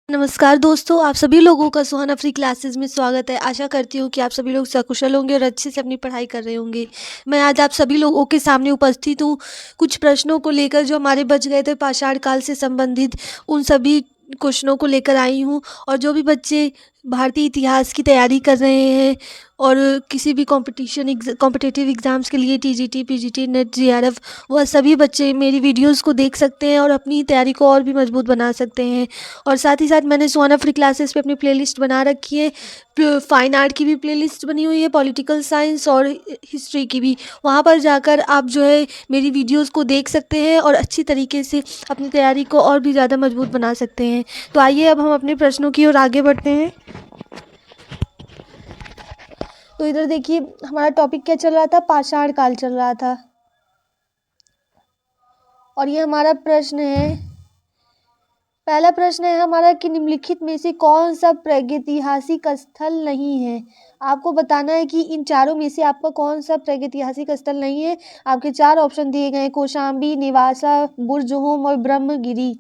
नमस्कार दोस्तों, आप सभी लोगों का सुहाना फ्री क्लासेस में स्वागत है। आशा करती हूँ कि आप सभी लोग सकुशल होंगे और अच्छे से अपनी पढ़ाई कर रहे होंगे। मैं आज आप सभी लोगों के सामने उपस्थित हूँ कुछ प्रश्नों को लेकर जो हमारे बच गए थे पाषाण काल से संबंधित, उन सभी क्वेश्चनों को लेकर आई हूँ। और जो भी बच्चे भारतीय इतिहास की तैयारी कर रहे हैं और किसी भी कॉम्पिटिटिव एग्ज़ाम्स के लिए टीजीटी, पीजीटी, नेट, जेआरएफ, वह सभी बच्चे मेरी वीडियोज़ को देख सकते हैं और अपनी तैयारी को और भी मजबूत बना सकते हैं। और साथ ही साथ मैंने सुहाना फ्री क्लासेस पे अपनी प्लेलिस्ट बना रखी है। फाइन आर्ट की भी प्लेलिस्ट बनी हुई है, पॉलिटिकल साइंस और हिस्ट्री की भी। वहाँ पर जाकर आप जो है मेरी वीडियोस को देख सकते हैं और अच्छी तरीके से अपनी तैयारी को और भी ज़्यादा मजबूत बना सकते हैं। तो आइए अब हम अपने प्रश्नों की ओर आगे बढ़ते हैं। तो इधर देखिए हमारा टॉपिक क्या चल रहा था, पाषाण काल चल रहा था। और ये हमारा प्रश्न है, पहला प्रश्न है हमारा कि निम्नलिखित में से कौन सा प्रागैतिहासिक स्थल नहीं है। आपको बताना है कि इन चारों में से आपका कौन सा प्रागैतिहासिक स्थल नहीं है। आपके चार ऑप्शन दिए गए हैं, कौशाम्बी, नेवासा, बुर्जहोम और ब्रह्मगिरी।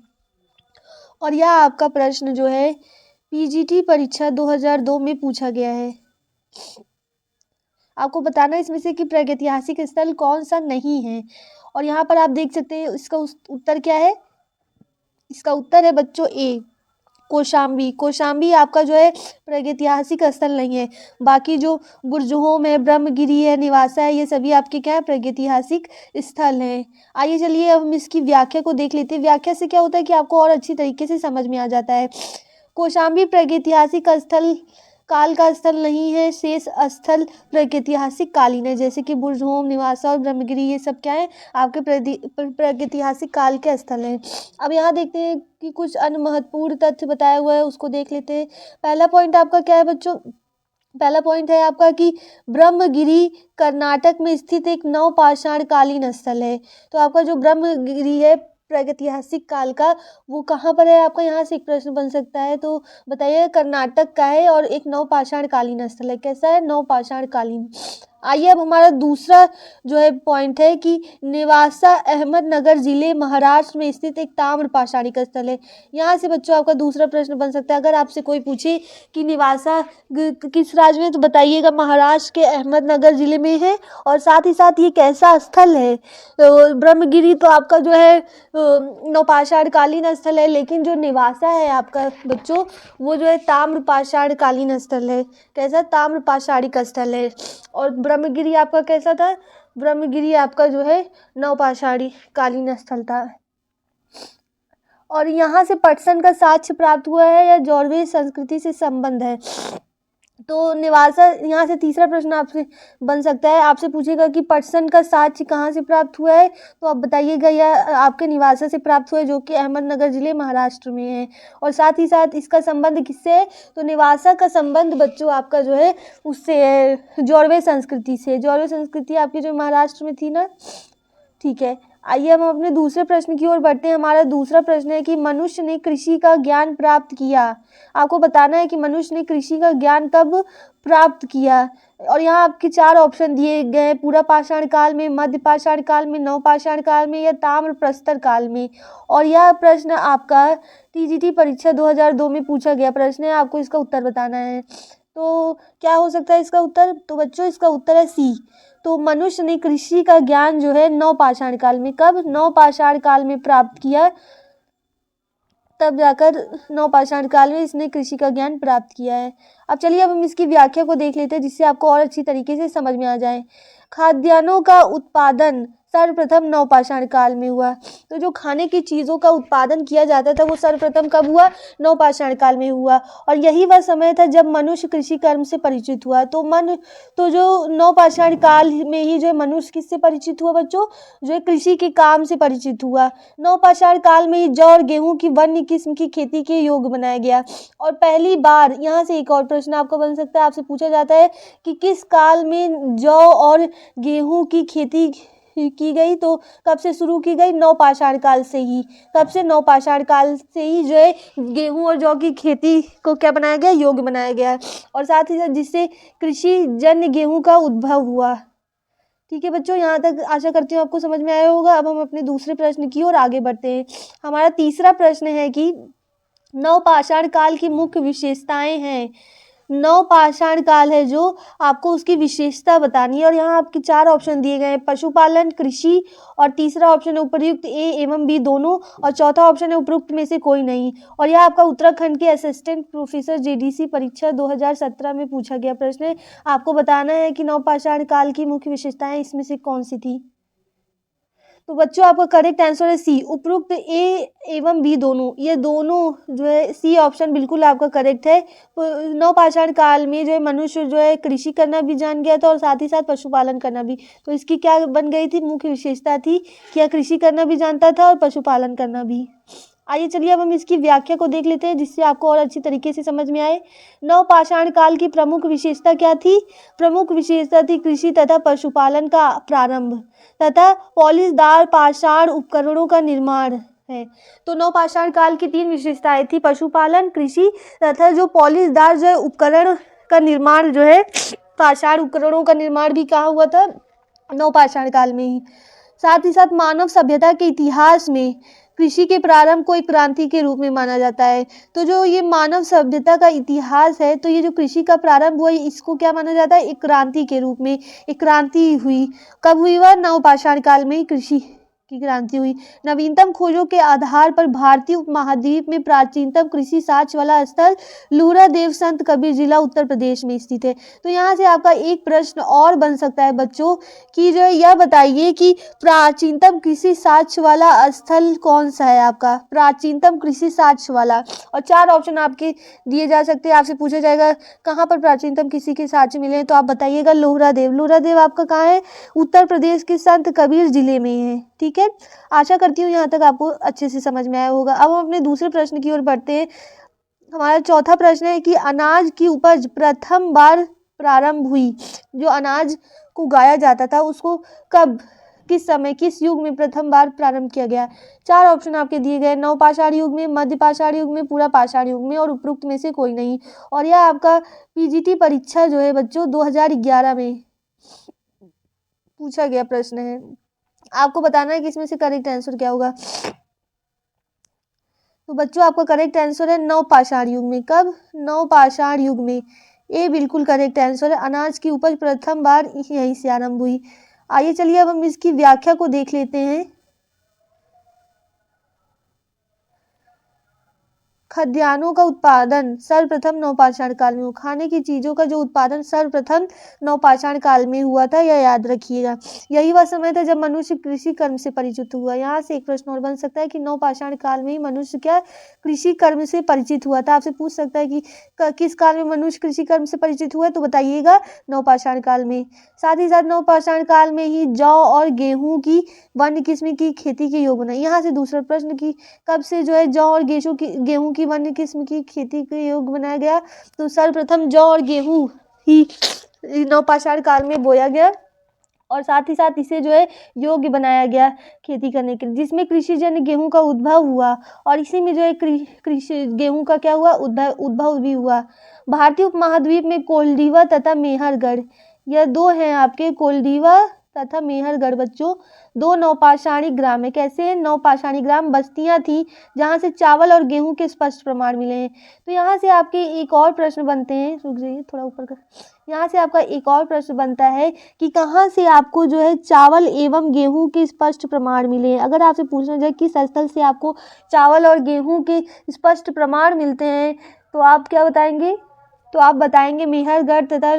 और यह आपका प्रश्न जो है पीजीटी परीक्षा 2002 में पूछा गया है। आपको बताना है इसमें से कि प्रागैतिहासिक स्थल कौन सा नहीं है। और यहाँ पर आप देख सकते हैं इसका उत्तर क्या है। इसका उत्तर है बच्चों ए, कौशाम्बी। कौशाम्बी आपका जो है प्रागैतिहासिक स्थल नहीं है। बाकी जो बुर्जहोम है, ब्रह्मगिरी है, निवासा है, ये सभी आपके क्या है, प्रागैतिहासिक स्थल हैं। आइए चलिए अब हम इसकी व्याख्या को देख लेते हैं। व्याख्या से क्या होता है कि आपको और अच्छी तरीके से समझ में आ जाता है। कौशाम्बी प्रागैतिहासिक स्थल काल का स्थल नहीं है, शेष स्थल प्रागैतिहासिक कालीन है, जैसे कि बुर्जहोम, निवासा और ब्रह्मगिरी, ये सब क्या है आपके प्रागैतिहासिक काल के स्थल हैं। अब यहाँ देखते हैं कि कुछ अन्य महत्वपूर्ण तथ्य बताया हुआ है, उसको देख लेते हैं। पहला पॉइंट आपका क्या है बच्चों, पहला पॉइंट है आपका कि ब्रह्मगिरी कर्नाटक में स्थित एक नवपाषाण कालीन स्थल है। तो आपका जो ब्रह्मगिरी है प्रागैतिहासिक काल का, वो कहाँ पर है आपका, यहाँ से एक प्रश्न बन सकता है। तो बताइए, कर्नाटक का है और एक नवपाषाण कालीन स्थल है। कैसा है, नवपाषाण कालीन। आइए अब हमारा दूसरा जो है पॉइंट है कि नेवासा अहमदनगर जिले महाराष्ट्र में स्थित एक ताम्र पाषाणिक स्थल है। यहाँ से बच्चों आपका दूसरा प्रश्न बन सकता है। अगर आपसे कोई पूछे कि नेवासा किस राज्य में, तो बताइएगा महाराष्ट्र के अहमदनगर जिले में है। और साथ ही साथ ये कैसा स्थल है, तो ब्रह्मगिरी तो आपका जो है नवपाषाण कालीन स्थल है, लेकिन जो नेवासा है आपका बच्चों, वो जो है ताम्र पाषाण कालीन स्थल है। कैसा, ताम्र पाषाणिक स्थल है। और ब्रह्मगिरी आपका कैसा था, ब्रह्मगिरी आपका जो है नवपाषाणी कालीन स्थल था। और यहाँ से पटसन का साक्ष्य प्राप्त हुआ है या जौरवे संस्कृति से संबंध है। तो निवासा, यहाँ से तीसरा प्रश्न आपसे बन सकता है, आपसे पूछेगा कि पटसन का साक्ष्य कहाँ से प्राप्त हुआ है। तो आप बताइएगा यह आपके निवासा से प्राप्त हुआ है, जो कि अहमदनगर जिले महाराष्ट्र में है। और साथ ही साथ इसका संबंध किससे है, तो निवासा का संबंध बच्चों आपका जो है उससे है, जौरवे संस्कृति से। जौरवे संस्कृति आपकी जो महाराष्ट्र में थी ना, ठीक है। आइए हम अपने दूसरे प्रश्न की ओर बढ़ते हैं। हमारा दूसरा प्रश्न है कि मनुष्य ने कृषि का ज्ञान प्राप्त किया। आपको बताना है कि मनुष्य ने कृषि का ज्ञान कब प्राप्त किया। और यहाँ आपके चार ऑप्शन दिए गए हैं, पूरा पाषाण काल में, मध्य पाषाण काल में, नवपाषाण काल में या ताम्र प्रस्तर काल में। और यह प्रश्न आपका टीजीटी परीक्षा 2002 में पूछा गया प्रश्न है, आपको इसका उत्तर बताना है। तो क्या हो सकता है इसका उत्तर, तो बच्चों इसका उत्तर है सी। तो मनुष्य ने कृषि का ज्ञान जो है नवपाषाण काल में, कब, नवपाषाण काल में प्राप्त किया, तब जाकर नवपाषाण काल में इसने कृषि का ज्ञान प्राप्त किया है। अब चलिए अब हम इसकी व्याख्या को देख लेते हैं, जिससे आपको और अच्छी तरीके से समझ में आ जाए। खाद्यान्नों का उत्पादन सर्वप्रथम नवपाषाण काल में हुआ। तो जो खाने की चीज़ों का उत्पादन किया जाता था वो सर्वप्रथम कब हुआ, नवपाषाण काल में हुआ। और यही वह समय था जब मनुष्य कृषि कर्म से परिचित हुआ। तो जो नवपाषाण काल में ही जो मनुष्य किससे परिचित हुआ बच्चों, जो कृषि के काम से परिचित हुआ। नवपाषाण काल में ही जौ और गेहूं की वन्य किस्म की खेती के योग्य बनाया गया। और पहली बार, यहाँ से एक और प्रश्न आपको बन सकता है, आपसे पूछा जाता है कि किस काल में जौ और गेहूं की खेती की गई। तो कब से शुरू की गई, नवपाषाण काल से ही। कब से, नवपाषाण काल से ही जो है गेहूं और जौ की खेती को क्या बनाया गया, योग्य बनाया गया। और साथ ही साथ जिससे कृषि जन्य गेहूं का उद्भव हुआ। ठीक है बच्चों, यहाँ तक आशा करती हूँ आपको समझ में आया होगा। अब हम अपने दूसरे प्रश्न की ओर आगे बढ़ते हैं। हमारा तीसरा प्रश्न है कि नवपाषाण काल की मुख्य विशेषताएं हैं। नवपाषाण काल है जो आपको उसकी विशेषता बतानी है और यहाँ आपके 4 ऑप्शन दिए गए हैं, पशुपालन, कृषि, और तीसरा ऑप्शन है उपयुक्त ए एवं बी दोनों, और चौथा ऑप्शन है उपयुक्त में से कोई नहीं। और यह आपका उत्तराखंड के असिस्टेंट प्रोफेसर जेडीसी परीक्षा 2017 में पूछा गया प्रश्न है। आपको बताना है कि नवपाषाण काल की मुख्य विशेषताएं इसमें से कौन सी थी। तो बच्चों आपका करेक्ट आंसर है सी, उपयुक्त ए एवं बी दोनों, ये दोनों जो है सी ऑप्शन बिल्कुल आपका करेक्ट है। नवपाषाण काल में जो है मनुष्य जो है कृषि करना भी जान गया था और साथ ही साथ पशुपालन करना भी। तो इसकी क्या बन गई थी, मुख्य विशेषता थी कि यह कृषि करना भी जानता था और पशुपालन करना भी। आइए चलिए अब हम इसकी व्याख्या को देख लेते हैं जिससे आपको और अच्छी तरीके से समझ में आए। नवपाषाण काल की प्रमुख विशेषता क्या थी? प्रमुख विशेषता थी कृषि तथा पशुपालन का प्रारंभ तथा पॉलिशदार पाषाण उपकरणों का निर्माण है। तो नवपाषाण काल की 3 विशेषताएं थी, पशुपालन, कृषि तथा जो पॉलिशदार जो है उपकरण का निर्माण जो है, पाषाण उपकरणों का निर्माण भी कहाँ हुआ था? नवपाषाण काल में ही। साथ ही साथ मानव सभ्यता के इतिहास में कृषि के प्रारंभ को एक क्रांति के रूप में माना जाता है। तो जो ये मानव सभ्यता का इतिहास है, तो ये जो कृषि का प्रारंभ हुआ इसको क्या माना जाता है? एक क्रांति के रूप में। एक क्रांति हुई, कब हुई? वह नवपाषाण काल में ही कृषि की क्रांति हुई। नवीनतम खोजों के आधार पर भारतीय उपमहाद्वीप में प्राचीनतम कृषि साक्ष्य वाला स्थल लुहरादेव संत कबीर जिला उत्तर प्रदेश में स्थित है। तो यहाँ से आपका एक प्रश्न और बन सकता है बच्चों कि जो है यह बताइए कि प्राचीनतम कृषि साक्ष्य वाला स्थल कौन सा है आपका? प्राचीनतम कृषि साक्ष्य वाला, और 4 ऑप्शन आपके दिए जा सकते हैं। आपसे पूछा जाएगा कहाँ पर प्राचीनतम कृषि के साक्ष्य मिले, तो आप बताइएगा लोहरादेव। लोहरादेव आपका कहाँ है? उत्तर प्रदेश के संत कबीर जिले में है। ठीक है, आशा करती हूँ यहाँ तक आपको अच्छे से समझ में आया होगा। अब हम अपने दूसरे प्रश्न की ओर बढ़ते हैं। हमारा चौथा प्रश्न है कि अनाज की उपज प्रथम बार प्रारंभ हुई। जो अनाज को उगाया जाता था उसको कब, किस समय, किस युग में प्रथम बार प्रारंभ किया गया? 4 ऑप्शन आपके दिए गए, नवपाषाण युग में, मध्य पाषाण युग में, पूरा पाषाण युग में, और उपयुक्त में से कोई नहीं। और यह आपका पीजीटी परीक्षा जो है बच्चों 2011 में पूछा गया प्रश्न है। आपको बताना है कि इसमें से करेक्ट आंसर क्या होगा। तो बच्चों आपका करेक्ट आंसर है नवपाषाण युग में। कब? नवपाषाण युग में। ये बिल्कुल करेक्ट आंसर है। अनाज की उपज प्रथम बार यहीं से आरंभ हुई। आइए चलिए अब हम इसकी व्याख्या को देख लेते हैं। खाद्यान्नों का उत्पादन सर्वप्रथम नवपाषाण काल में हुआ। खाने की चीजों का जो उत्पादन सर्वप्रथम नवपाषाण काल में हुआ था, यह याद रखिएगा। यही वह समय था जब मनुष्य कृषि कर्म से परिचित हुआ। यहाँ से एक प्रश्न और बन सकता है कि नवपाषाण काल में ही मनुष्य क्या कृषि कर्म से परिचित हुआ था। आपसे पूछ सकता है कि किस काल में मनुष्य कृषि कर्म से परिचित हुआ, तो बताइएगा नवपाषाण काल में। साथ ही साथ नवपाषाण काल में ही जौ और गेहूं की वन्य किस्म की खेती के योग बना। यहाँ से दूसरा प्रश्न की कब से जो है जौ और गेहूं की वन्य किस्म की खेती के योग बनाया गया, तो सर्वप्रथम जौ और गेहूं ही नवपाषाण काल में बोया गया और साथ ही साथ इसे जो है योग्य बनाया गया खेती करने के लिए, जिसमें कृषि जन्य गेहूं का उद्भव हुआ और इसी में जो है कृषि गेहूं का क्या हुआ, उद्भव भी हुआ। भारतीय उपमहाद्वीप में कोल्डिवा तथा मेहरगढ़, यह 2 हैं आपके, कोल्डिवा तथा मेहरगढ़ बच्चों 2 नवपाषाणी ग्राम है। कैसे हैं? नवपाषाणी ग्राम बस्तियां थी जहां से चावल और गेहूं के स्पष्ट प्रमाण मिले हैं। तो यहाँ से आपके एक और प्रश्न बनते हैं, रुक जाइए थोड़ा ऊपर कर, यहाँ से आपका एक और प्रश्न बनता है कि कहाँ से आपको जो है चावल एवं गेहूं के स्पष्ट प्रमाण मिले हैं। अगर आपसे पूछना जाए किस स्थल से आपको चावल और गेहूं के स्पष्ट प्रमाण मिलते हैं, तो आप क्या बताएंगे? तो आप बताएंगे मेहरगढ़ तथा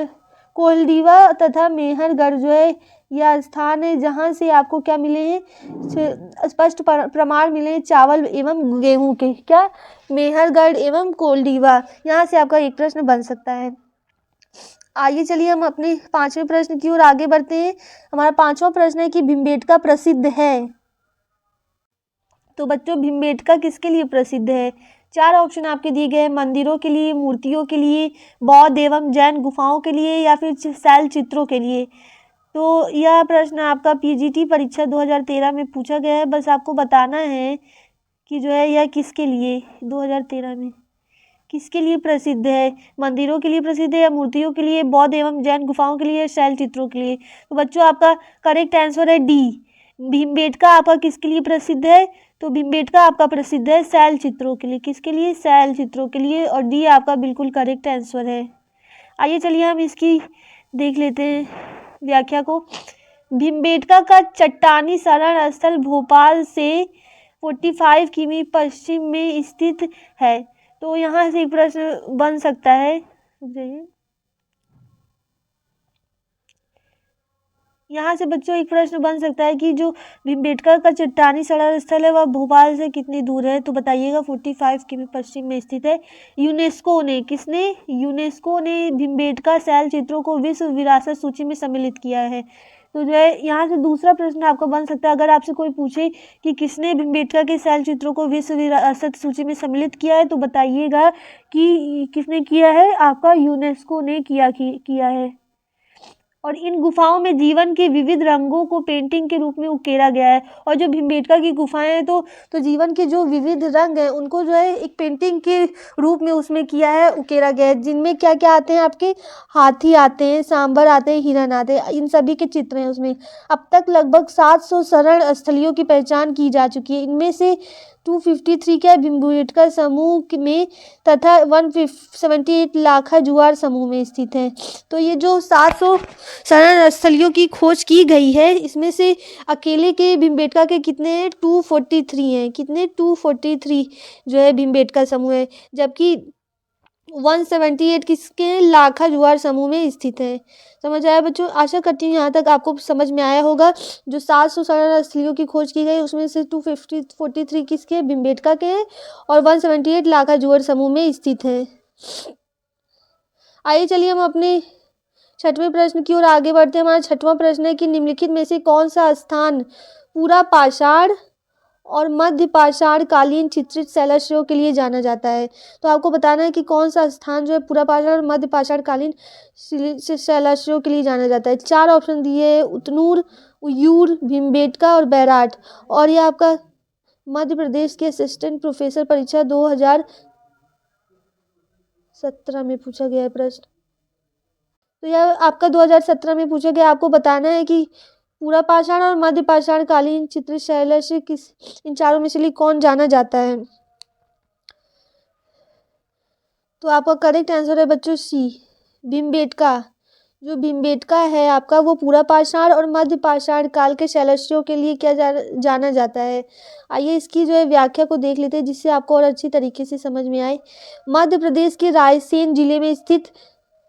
कोल्डिवा तथा मेहरगढ़ जो है यह स्थान है जहाँ से आपको क्या मिले हैं, स्पष्ट प्रमाण मिले हैं चावल एवं गेहूं के। क्या? मेहरगढ़ एवं कोल्डिवा। यहाँ से आपका एक प्रश्न बन सकता है। आइए चलिए हम अपने 5वें प्रश्न की ओर आगे बढ़ते हैं। हमारा 5वां प्रश्न है कि भीमबेटका प्रसिद्ध है। तो बच्चों भीमबेटका किसके लिए प्रसिद्ध है? 4 ऑप्शन आपके दिए गए हैं, मंदिरों के लिए, मूर्तियों के लिए, बौद्ध एवं जैन गुफाओं के लिए, या फिर शैल चित्रों के लिए। तो यह प्रश्न आपका पीजीटी परीक्षा 2013 में पूछा गया है। बस आपको बताना है कि जो है यह किसके लिए 2013 में किसके लिए प्रसिद्ध है, मंदिरों के लिए प्रसिद्ध है या मूर्तियों के लिए, बौद्ध एवं जैन गुफाओं के लिए, शैल चित्रों के लिए। तो बच्चों आपका करेक्ट आंसर है डी, भीमबेटका आपका किसके लिए प्रसिद्ध है? तो भीमबेटका आपका प्रसिद्ध है शैल चित्रों के लिए। किसके लिए? शैल चित्रों के लिए। और डी आपका बिल्कुल करेक्ट आंसर है। आइए चलिए हम इसकी देख लेते हैं व्याख्या को। भीमबेटका का चट्टानी शरण स्थल भोपाल से 45 किमी पश्चिम में स्थित है। तो यहाँ से एक प्रश्न बन सकता है, यहाँ से बच्चों एक प्रश्न बन सकता है कि जो भीमबेटका का चट्टानी शरण स्थल है वह भोपाल से कितनी दूर है? तो बताइएगा 45 किमी पश्चिम में स्थित है। यूनेस्को ने, किसने? यूनेस्को ने भीमबेटका शैल चित्रों को विश्व विरासत सूची में सम्मिलित किया है। तो जो है यहाँ से दूसरा प्रश्न आपका बन सकता है, अगर आपसे कोई पूछे कि किसने भीमबेटका के शैल चित्रों को विश्व विरासत सूची में सम्मिलित किया है, तो बताइएगा कि किसने किया है? आपका यूनेस्को ने किया है। और इन गुफाओं में जीवन के विविध रंगों को पेंटिंग के रूप में उकेरा गया है। और जो भीमबेटका की गुफाएं हैं तो जीवन के जो विविध रंग हैं उनको जो है एक पेंटिंग के रूप में उसमें किया है, उकेरा गया है, जिनमें क्या क्या आते हैं आपके? हाथी आते हैं, सांबर आते हैं, हिरन आते हैं, इन सभी के चित्र हैं उसमें। अब तक लगभग 700 शरण स्थलियों की पहचान की जा चुकी है। इनमें से 253 क्या भीमबेटका समूह में तथा 178 लाखा जुआर समूह में स्थित है। तो ये जो 700 शरण स्थलियों की खोज की गई है, इसमें से अकेले के भीमबेटका के कितने हैं? 243 हैं। कितने? 243 जो है भीमबेटका समूह है, जबकि 178 किसके हैं? लाखा जुआर समूह में स्थित है। समझ आया बच्चों? आशा करती हूँ यहाँ तक आपको समझ में आया होगा। जो 700 शरण स्थलियों की खोज की गई उसमें से 243 किसके हैं? भीमबेटका के हैं, और 178 लाखा जुआर समूह में स्थित है। आइए चलिए हम अपने छठवें प्रश्न की ओर आगे बढ़ते हैं। हमारा छठवां प्रश्न है कि निम्नलिखित में से कौन सा स्थान पूरा पाषाण और मध्य पाषाण कालीन चित्रित शैलाश्रयों के लिए जाना जाता है? तो आपको बताना है कि कौन सा स्थान जो है पूरा पाषाण और मध्य पाषाण कालीन शैलाश्रयों के लिए जाना जाता है। 4 ऑप्शन दिए हैं, उतनूर, उयूर, भीमबेटका और बैराट। और यह आपका मध्य प्रदेश के असिस्टेंट प्रोफेसर परीक्षा 2017 में पूछा गया है प्रश्न। तो यह आपका 2017 में पूछा गया। आपको बताना है कि पूरा पाषाण और मध्य पाषाण कालीन चित्रित शैलाश्रय किस इन चारों में से कौन जाना जाता है? तो आपका करेक्ट आंसर है बच्चों सी, भीमबेटका। जो भीमबेटका है आपका वो पूरा पाषाण और मध्य पाषाण काल के शैलाश्रयों के लिए क्या जाना जाता है। आइए इसकी जो है व्याख्या को देख लेते हैं, जिससे आपको और अच्छी तरीके से समझ में आए। मध्य प्रदेश के रायसेन जिले में स्थित,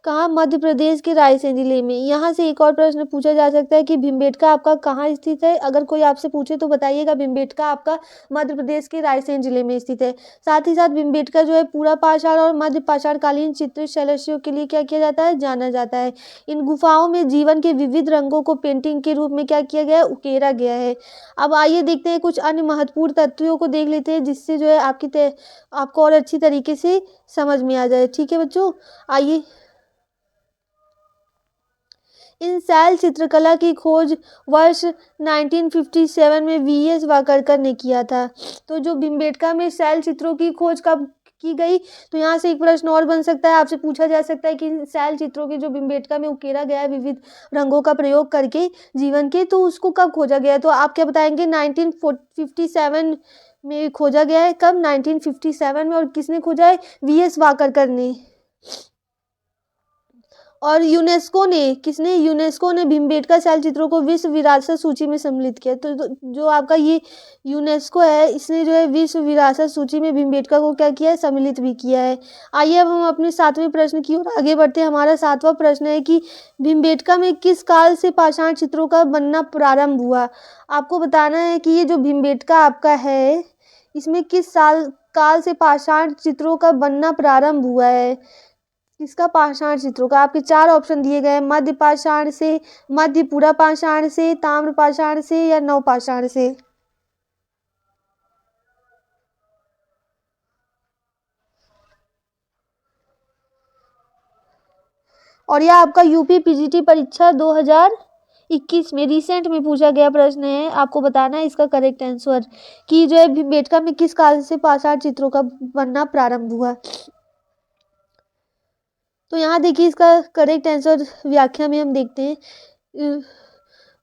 कहाँ? मध्य प्रदेश के रायसेन जिले में। यहाँ से एक और प्रश्न पूछा जा सकता है कि भीमबेटका आपका कहाँ स्थित है? अगर कोई आपसे पूछे तो बताइएगा भीमबेटका आपका मध्य प्रदेश के रायसेन जिले में स्थित है। साथ ही साथ भीमबेटका जो है पूरा पाषाण और मध्य पाषाण कालीन चित्रित शैलाश्रयों के लिए क्या किया जाता है? जाना जाता है। इन गुफाओं में जीवन के विविध रंगों को पेंटिंग के रूप में क्या किया गया है? उकेरा गया है। अब आइए देखते हैं कुछ अन्य महत्वपूर्ण तथ्यों को देख लेते हैं, जिससे जो है आपको और अच्छी तरीके से समझ में आ जाए। ठीक है बच्चों, आइए। इन शैल चित्रकला की खोज वर्ष 1957 में वीएस वाकरकर ने किया था। तो जो भीमबेटका में शैल चित्रों की खोज कब की गई? तो यहाँ से एक प्रश्न और बन सकता है, आपसे पूछा जा सकता है कि शैल चित्रों के जो भीमबेटका में उकेरा गया है विविध रंगों का प्रयोग करके जीवन के, तो उसको कब खोजा गया? तो आप क्या बताएंगे? 1957 में खोजा गया है। कब? 1957 में। और किसने खोजा है? वीएस वाकरकर ने। और यूनेस्को ने, किसने? यूनेस्को ने भीमबेटका शैल चित्रों को विश्व विरासत सूची में सम्मिलित किया। तो जो आपका ये यूनेस्को है, इसने जो है विश्व विरासत सूची में भीमबेटका को क्या किया है? सम्मिलित भी किया है। आइए अब हम अपने 7वें प्रश्न की ओर आगे बढ़ते हैं। हमारा 7वां प्रश्न है कि भीमबेटका में किस काल से पाषाण चित्रों का बनना प्रारंभ हुआ? आपको बताना है कि ये जो भीमबेटका आपका है, इसमें किस काल से पाषाण चित्रों का बनना प्रारंभ हुआ है? किसका? पाषाण चित्रों का। आपके 4 ऑप्शन दिए गए हैं, मध्य पाषाण से, मध्य पूरा पाषाण से, ताम्र पाषाण से या नव पाषाण से। और यह आपका यूपी पीजीटी परीक्षा 2021 में रिसेंट में पूछा गया प्रश्न है। आपको बताना है इसका करेक्ट आंसर कि जो है भीमबेटका में किस काल से पाषाण चित्रों का बनना प्रारंभ हुआ। तो यहाँ देखिए इसका करेक्ट आंसर व्याख्या में हम देखते हैं।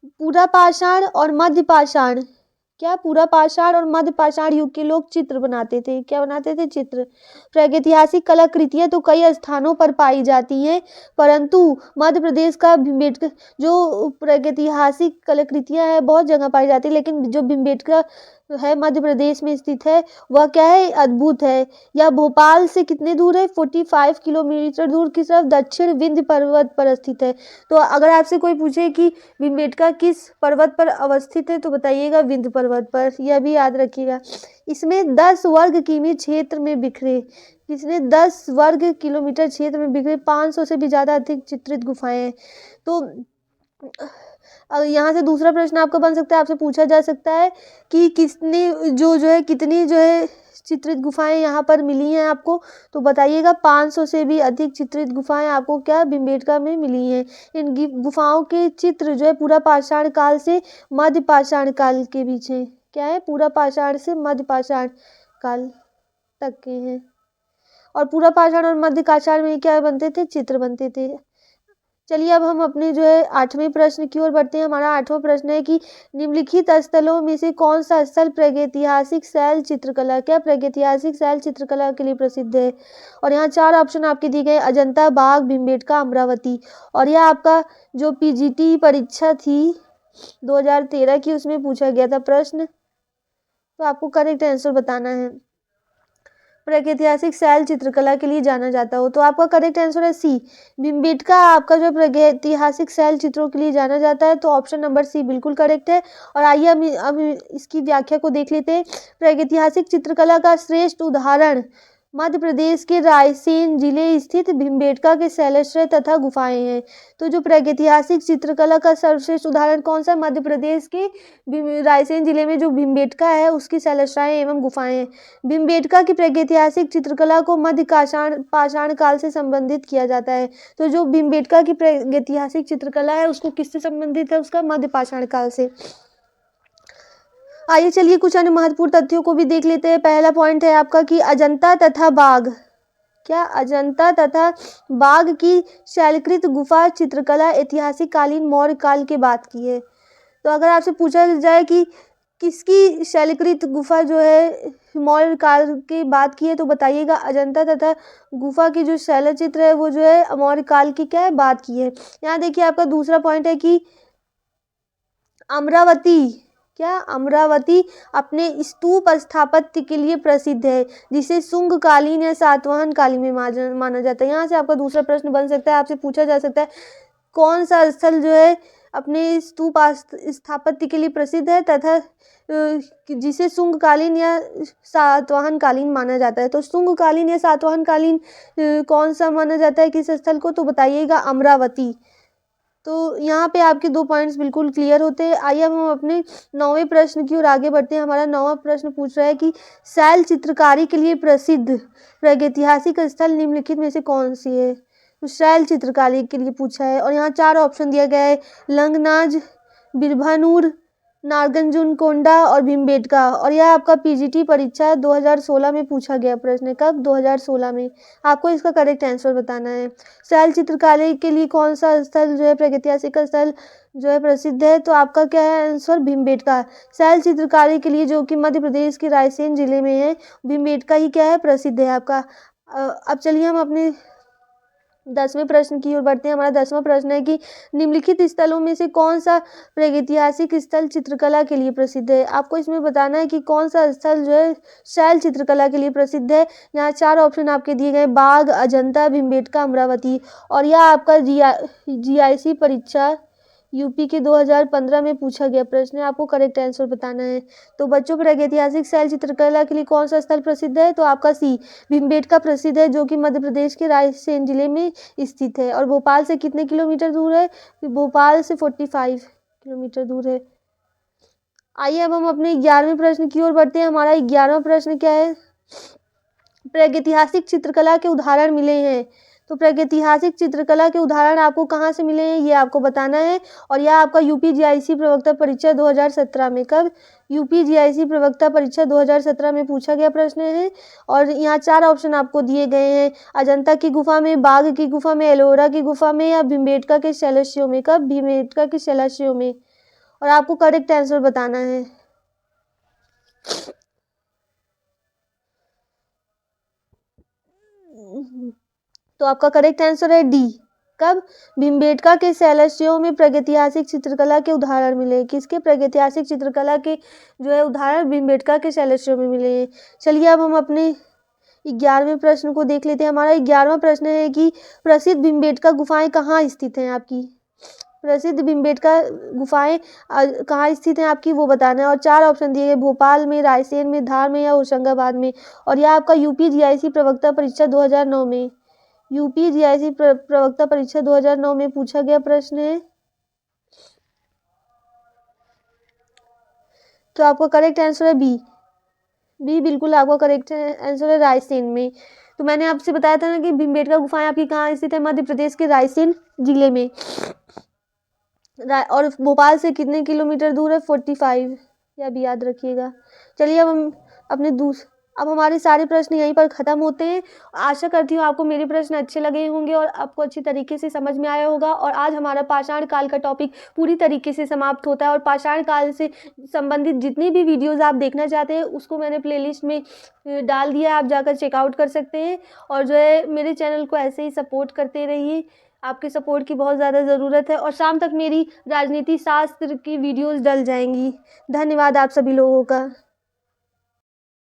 पूरा पाषाण और मध्य पाषाण, क्या पूरा पाषाण और मध्य पाषाण युग के लोग चित्र बनाते थे, क्या बनाते थे, चित्र। प्रागैतिहासिक कलाकृतियां तो कई स्थानों पर पाई जाती हैं, परंतु मध्य प्रदेश का भीमबेटका, जो प्रागैतिहासिक कलाकृतियां हैं बहुत जगह पाई जाती है, लेकिन जो भीमबेटका है मध्य प्रदेश में स्थित है वह क्या है, अद्भुत है। यह भोपाल से कितने दूर है, 45 किलोमीटर दूर की तरफ दक्षिण विंध्य पर्वत पर स्थित है। तो अगर आपसे कोई पूछे कि भीमबेटका किस पर्वत पर अवस्थित है तो बताइएगा विंध्य पर्वत पर, यह भी याद रखिएगा। इसमें 10 वर्ग किमी क्षेत्र में बिखरे, इसमें 10 वर्ग किलोमीटर क्षेत्र में बिखरे 500 से भी ज़्यादा अधिक चित्रित गुफाएं हैं। तो यहाँ से दूसरा प्रश्न आपका बन सकता है, आपसे पूछा जा सकता है कि कितनी जो है कितनी जो है चित्रित गुफाएं यहाँ पर मिली हैं आपको, तो बताइएगा 500 से भी अधिक चित्रित गुफाएं आपको क्या भीमबेटका में मिली हैं। इन गुफाओं के चित्र जो है पूरा पाषाण काल से मध्य पाषाण काल के बीच है, क्या है, पूरा पाषाण से मध्य पाषाण काल तक के हैं। और पूरा पाषाण और मध्य पाषाण में क्या बनते थे, चित्र बनते थे। चलिए अब हम अपने जो है 8वें प्रश्न की ओर बढ़ते हैं। हमारा 8वां प्रश्न है कि निम्नलिखित स्थलों में से कौन सा स्थल प्रागैतिहासिक शैल चित्रकला, क्या प्रागैतिहासिक शैल चित्रकला के लिए प्रसिद्ध है। और यहाँ 4 ऑप्शन आपके दिए गए, अजंता, बाघ, भीमबेटका, अमरावती। और यह आपका जो पीजीटी परीक्षा थी 2013 की उसमें पूछा गया था प्रश्न, तो आपको करेक्ट आंसर बताना है। प्रागैतिहासिक शैल चित्रकला के लिए जाना जाता हो, तो आपका करेक्ट आंसर है सी, भीमबेटका आपका जो प्रागैतिहासिक शैल चित्रों के लिए जाना जाता है, तो ऑप्शन नंबर सी बिल्कुल करेक्ट है। और आइए अब इसकी व्याख्या को देख लेते हैं। प्रागैतिहासिक चित्रकला का श्रेष्ठ उदाहरण मध्य प्रदेश के रायसेन जिले स्थित भीमबेटका के शैलाश्रय तथा गुफाएं हैं। तो जो प्रागैतिहासिक चित्रकला का सर्वश्रेष्ठ उदाहरण कौन सा, मध्य प्रदेश के रायसेन जिले में जो भीमबेटका है उसकी शैलाश्रय एवं गुफाएं हैं। भीमबेटका की प्रागैतिहासिक चित्रकला को मध्य पाषाण काल से संबंधित किया जाता है। तो जो भीमबेटका की प्रागैतिहासिक चित्रकला है उसको किससे संबंधित है, उसका मध्य पाषाण काल से। आइए चलिए कुछ अन्य महत्वपूर्ण तथ्यों को भी देख लेते हैं। पहला पॉइंट है आपका कि अजंता तथा बाघ, क्या अजंता तथा बाघ की शैलकृत गुफा चित्रकला ऐतिहासिक कालीन मौर्य काल के बाद की है। तो अगर आपसे पूछा जाए कि किसकी शैलकृत गुफा जो है मौर्य काल के बाद की है, तो बताइएगा अजंता तथा गुफा की जो शैलचित्र है वो जो है मौर्य काल की क्या है, बाद की है। यहाँ देखिए आपका दूसरा पॉइंट है कि अमरावती, क्या अमरावती अपने स्तूप स्थापत्य के लिए प्रसिद्ध है, जिसे शुंग कालीन या सातवाहन कालीन में माना जाता है। यहाँ से आपका दूसरा प्रश्न बन सकता है, आपसे पूछा जा सकता है कौन सा स्थल जो है अपने स्तूप स्थापत्य के लिए प्रसिद्ध है तथा जिसे शुंग कालीन या सातवाहन कालीन माना जाता है। तो शुंग कालीन या सातवाहन कालीन कौन सा माना जाता है किस स्थल को, तो बताइएगा अमरावती। तो यहाँ पे आपके 2 पॉइंट्स बिल्कुल क्लियर होते हैं। आइए अब हम अपने 9वें प्रश्न की ओर आगे बढ़ते हैं। हमारा 9वां प्रश्न पूछ रहा है कि शैल चित्रकारी के लिए प्रसिद्ध प्रागैतिहासिक स्थल निम्नलिखित में से कौन सी है। तो शैल चित्रकारी के लिए पूछा है और यहाँ 4 ऑप्शन दिया गया है, लंगनाज, बिरभानूर, नागार्जुनकोंडा और भीमबेटका। और यह आपका पीजीटी परीक्षा 2016 में पूछा गया प्रश्न है, कब, 2016 में। आपको इसका करेक्ट आंसर बताना है। शैल चित्रकारी के लिए कौन सा स्थल जो है प्रागैतिहासिक स्थल जो है प्रसिद्ध है, तो आपका क्या है आंसर, भीमबेटका। शैल चित्रकारी के लिए जो कि मध्य प्रदेश के रायसेन जिले में है, भीमबेटका ही क्या है, प्रसिद्ध है आपका। अब चलिए हम अपने 10वें प्रश्न की ओर बढ़ते हैं। हमारा 10वां प्रश्न है कि निम्नलिखित स्थलों में से कौन सा प्रागैतिहासिक स्थल चित्रकला के लिए प्रसिद्ध है। आपको इसमें बताना है कि कौन सा स्थल जो है शैल चित्रकला के लिए प्रसिद्ध है। यहाँ 4 ऑप्शन आपके दिए गए, बाघ, अजंता, भीमबेटका, अमरावती। और यह आपका जीआईसी परीक्षा यूपी के 2015 में पूछा गया प्रश्न है, आपको करेक्ट आंसर बताना है। तो बच्चों प्रागैतिहासिक शैल चित्रकला के लिए कौन सा स्थल प्रसिद्ध है, तो आपका सी, भीमबेटका प्रसिद्ध है, जो कि मध्य प्रदेश के रायसेन जिले में स्थित है। और भोपाल से कितने किलोमीटर दूर है, भोपाल से 45 किलोमीटर दूर है। आइए अब हम अपने 11वें प्रश्न की ओर बढ़ते हैं। हमारा 11वां प्रश्न क्या है, प्रागैतिहासिक चित्रकला के उदाहरण मिले हैं। तो प्रागैतिहासिक चित्रकला के उदाहरण आपको कहाँ से मिले हैं ये आपको बताना है। और यह आपका यूपी जीआईसी प्रवक्ता परीक्षा 2017 में, कब, यूपी जीआईसी प्रवक्ता परीक्षा 2017 में पूछा गया प्रश्न है। और यहाँ 4 ऑप्शन आपको दिए गए हैं, अजंता की गुफा में, बाघ की गुफा में, एलोरा की गुफा में या भीमबेटका के शैलाश्रयों में, कब, भीमबेटका के शैलाश्रयों में। और आपको करेक्ट आंसर बताना है। तो आपका करेक्ट आंसर है डी। कब? भीमबेटका के शैलशियों में प्रागैतिहासिक चित्रकला के उदाहरण मिले। किसके प्रागैतिहासिक चित्रकला के जो है उदाहरण भीमबेटका के शैलशियों में मिले हैं। चलिए अब हम अपने 11वें प्रश्न को देख लेते हैं। हमारा 11वां प्रश्न है कि प्रसिद्ध भीमबेटका गुफाएं कहाँ स्थित हैं आपकी। प्रसिद्ध भीमबेटका गुफाएं कहाँ स्थित हैं आपकी, वो बताना है। और 4 ऑप्शन दिए गए, भोपाल में, रायसेन में, धार में या होशंगाबाद में। और यह आपका यूपी जीआईसी प्रवक्ता परीक्षा 2009 में, यूपी जीआईसी प्रवक्ता परीक्षा 2009 में पूछा गया प्रश्न है। तो आपका करेक्ट आंसर है बी। बी बिल्कुल आपका करेक्ट आंसर है, रायसेन में। तो मैंने आपसे बताया था ना कि भीमबेटका गुफाएं आपकी कहाँ स्थित है, मध्य प्रदेश के रायसेन जिले में। और भोपाल से कितने किलोमीटर दूर है, 45, यह भी याद रखिएगा। चलिए अब हम अपने अब हमारे सारे प्रश्न यहीं पर ख़त्म होते हैं। आशा करती हूँ आपको मेरे प्रश्न अच्छे लगे होंगे और आपको अच्छी तरीके से समझ में आया होगा। और आज हमारा पाषाण काल का टॉपिक पूरी तरीके से समाप्त होता है। और पाषाण काल से संबंधित जितनी भी वीडियोज़ आप देखना चाहते हैं उसको मैंने प्लेलिस्ट में डाल दिया है, आप जाकर चेकआउट कर सकते हैं। और जो है मेरे चैनल को ऐसे ही सपोर्ट करते रहिए, आपके सपोर्ट की बहुत ज़्यादा ज़रूरत है। और शाम तक मेरी राजनीति शास्त्र की वीडियोज़ डल जाएंगी। धन्यवाद आप सभी लोगों का।